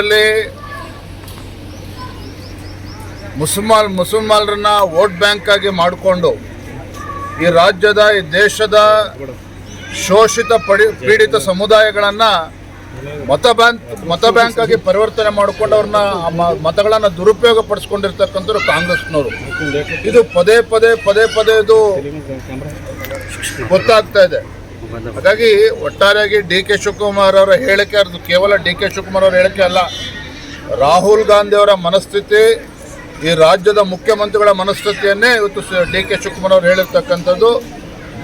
ರಾಜ್ಯದಲ್ಲಿ ಮುಸಲ್ಮಾನರನ್ನ vote bank ಆಗಿ ಮಾಡಿಕೊಂಡು ಈ ರಾಜ್ಯದ ಈ ದೇಶದ ಶೋಷಿತ ಪೀಡಿತ ಸಮುದಾಯಗಳನ್ನು ಮತ ಬ್ಯಾಂಕ್ ಆಗಿ ಪರಿವರ್ತನೆ ಮಾಡಿಕೊಂಡು ಅವ್ರನ್ನ ಮತಗಳನ್ನು ದುರುಪಯೋಗ ಪಡಿಸ್ಕೊಂಡಿರ್ತಕ್ಕಂಥವ್ರು ಕಾಂಗ್ರೆಸ್ನವರು. ಇದು ಪದೇ ಪದೇ ಇದು ಗೊತ್ತಾಗ್ತಾ ಇದೆ. ಹಾಗಾಗಿ ಒಟ್ಟಾರೆಯಾಗಿ ಡಿ ಕೆ ಶಿವಕುಮಾರ್ ಅವರ ಹೇಳಿಕೆ, ಅದು ಕೇವಲ ಡಿ ಕೆ ಶಿವಕುಮಾರ್ ಅವರ ಹೇಳಿಕೆ ಅಲ್ಲ, ರಾಹುಲ್ ಗಾಂಧಿ ಅವರ ಮನಸ್ಥಿತಿ, ಈ ರಾಜ್ಯದ ಮುಖ್ಯಮಂತ್ರಿಗಳ ಮನಸ್ಥಿತಿಯನ್ನೇ ಇವತ್ತು ಡಿ ಕೆ ಶಿವಕುಮಾರ್ ಅವರು ಹೇಳಿರ್ತಕ್ಕಂಥದ್ದು.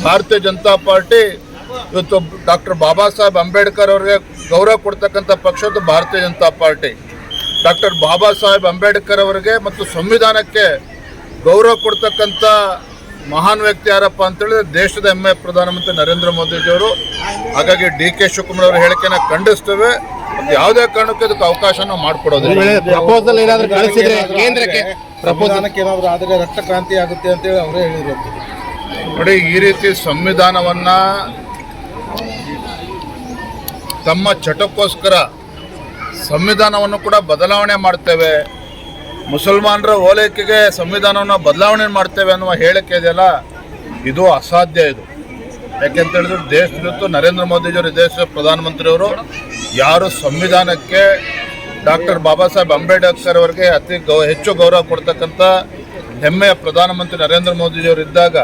ಭಾರತೀಯ ಜನತಾ ಪಾರ್ಟಿ ಇವತ್ತು ಡಾಕ್ಟರ್ ಬಾಬಾ ಸಾಹೇಬ್ ಅಂಬೇಡ್ಕರ್ ಅವರಿಗೆ ಗೌರವ ಕೊಡ್ತಕ್ಕಂಥ ಪಕ್ಷದ್ದು ಭಾರತೀಯ ಜನತಾ ಪಾರ್ಟಿ. ಡಾಕ್ಟರ್ ಬಾಬಾ ಸಾಹೇಬ್ ಅಂಬೇಡ್ಕರ್ ಅವರಿಗೆ ಮತ್ತು ಸಂವಿಧಾನಕ್ಕೆ ಗೌರವ ಕೊಡ್ತಕ್ಕಂಥ ಮಹಾನ್ ವ್ಯಕ್ತಿ ಯಾರಪ್ಪ ಅಂತೇಳಿದ್ರೆ ದೇಶದ ಹೆಮ್ಮೆ ಪ್ರಧಾನಮಂತ್ರಿ ನರೇಂದ್ರ ಮೋದಿಜಿಯವರು. ಹಾಗಾಗಿ ಡಿ ಕೆ ಶಿವಕುಮಾರ್ ಅವರ ಹೇಳಿಕೆನ ಖಂಡಿಸ್ತೇವೆ. ಯಾವುದೇ ಕಾರಣಕ್ಕೂ ಅದಕ್ಕೆ ಅವಕಾಶ ನಾವು ಮಾಡಿಕೊಡೋದಿಲ್ಲ. ಪ್ರಪೋಸಲ್ ಏನಾದರೂ ಕಳಿಸಿದ್ರೆ ಕೇಂದ್ರಕ್ಕೆ ಪ್ರಪೋಸಲ್ಗೆ ಏನಾದರೂ ಆದರೆ ರಕ್ತ ಕ್ರಾಂತಿ ಆಗುತ್ತೆ ಅಂತೇಳಿ ಅವರೇ ಹೇಳಿದ್ರು. ನೋಡಿ, ಈ ರೀತಿ ಸಂವಿಧಾನವನ್ನ ತಮ್ಮ ಚಟಕ್ಕೋಸ್ಕರ ಸಂವಿಧಾನವನ್ನು ಕೂಡ ಬದಲಾವಣೆ ಮಾಡ್ತೇವೆ, ಮುಸಲ್ಮಾನರ ಓಲೈಕೆಗೆ ಸಂವಿಧಾನವನ್ನು ಬದಲಾವಣೆ ಮಾಡ್ತೇವೆ ಅನ್ನುವ ಹೇಳಿಕೆ ಇದೆಯಲ್ಲ, ಇದು ಅಸಾಧ್ಯ. ಇದು ಯಾಕೆಂತ ಹೇಳಿದ್ರೆ ದೇಶದ ನರೇಂದ್ರ ಮೋದಿಜಿಯವರು, ದೇಶದ ಪ್ರಧಾನಮಂತ್ರಿಯವರು ಯಾರು ಸಂವಿಧಾನಕ್ಕೆ ಡಾಕ್ಟರ್ ಬಾಬಾ ಸಾಹೇಬ್ ಅಂಬೇಡ್ಕರ್ ಅವರಿಗೆ ಹೆಚ್ಚು ಗೌರವ ಕೊಡ್ತಕ್ಕಂಥ ಹೆಮ್ಮೆಯ ಪ್ರಧಾನಮಂತ್ರಿ ನರೇಂದ್ರ ಮೋದಿಜಿಯವರು ಇದ್ದಾಗ,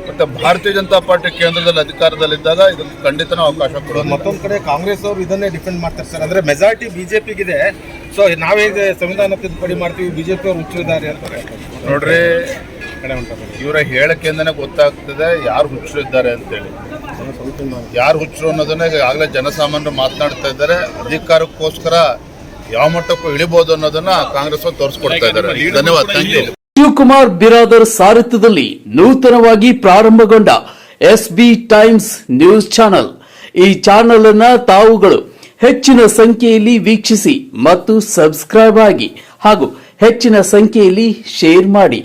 ಮತ್ತು ಭಾರತೀಯ ಜನತಾ ಪಾರ್ಟಿ ಕೇಂದ್ರದಲ್ಲಿ ಅಧಿಕಾರದಲ್ಲಿದ್ದಾಗ ಇದಕ್ಕೆ ಖಂಡಿತ ಅವಕಾಶ ಕೊಡೋದು. ಮತ್ತೊಂದು ಕಡೆ ಕಾಂಗ್ರೆಸ್ ಅವರು ಇದನ್ನೇ ಡಿಫೆಂಡ್ ಮಾಡ್ತಾರೆ ಸರ್. ಅಂದರೆ ಮೆಜಾರಿಟಿ ಬಿಜೆಪಿಗಿದೆ, ಸೊ ನಾವೇಗೆ ಸಂವಿಧಾನ ತಿದ್ದುಪಡಿ ಮಾಡ್ತೀವಿ, ಬಿಜೆಪಿ ಅವರು ಹುಚ್ಚಿದ್ದಾರೆ ಅಂತಾರೆ. ನೋಡ್ರಿ, ಇವರ ಹೇಳಿಕೆಯಿಂದನೇ ಗೊತ್ತಾಗ್ತದೆ ಯಾರು ಹುಚ್ಚರು ಇದ್ದಾರೆ ಅಂತೇಳಿ. ಯಾರು ಹುಚ್ಚರು ಅನ್ನೋದನ್ನ ಈಗಾಗಲೇ ಜನಸಾಮಾನ್ಯರು ಮಾತನಾಡ್ತಾ ಇದ್ದಾರೆ. ಅಧಿಕಾರಕ್ಕೋಸ್ಕರ ಯಾವ ಮಟ್ಟಕ್ಕೂ ಇಳಿಬಹುದು ಅನ್ನೋದನ್ನ ಕಾಂಗ್ರೆಸ್ ತೋರಿಸ್ಕೊಡ್ತಾ ಇದ್ದಾರೆ. ಧನ್ಯವಾದ. Thank you. ಶಿವಕುಮಾರ್ ಬಿರಾದರ್ ಸಾರಥ್ಯದಲ್ಲಿ ನೂತನವಾಗಿ ಪ್ರಾರಂಭಗೊಂಡ SB ಟೈಮ್ಸ್ ನ್ಯೂಸ್ ಚಾನೆಲ್. ಈ ಚಾನೆಲ್ ಅನ್ನ ತಾವುಗಳು ಹೆಚ್ಚಿನ ಸಂಖ್ಯೆಯಲ್ಲಿ ವೀಕ್ಷಿಸಿ ಮತ್ತು ಸಬ್ಸ್ಕ್ರೈಬ್ ಆಗಿ ಹಾಗೂ ಹೆಚ್ಚಿನ ಸಂಖ್ಯೆಯಲ್ಲಿ ಶೇರ್ ಮಾಡಿ.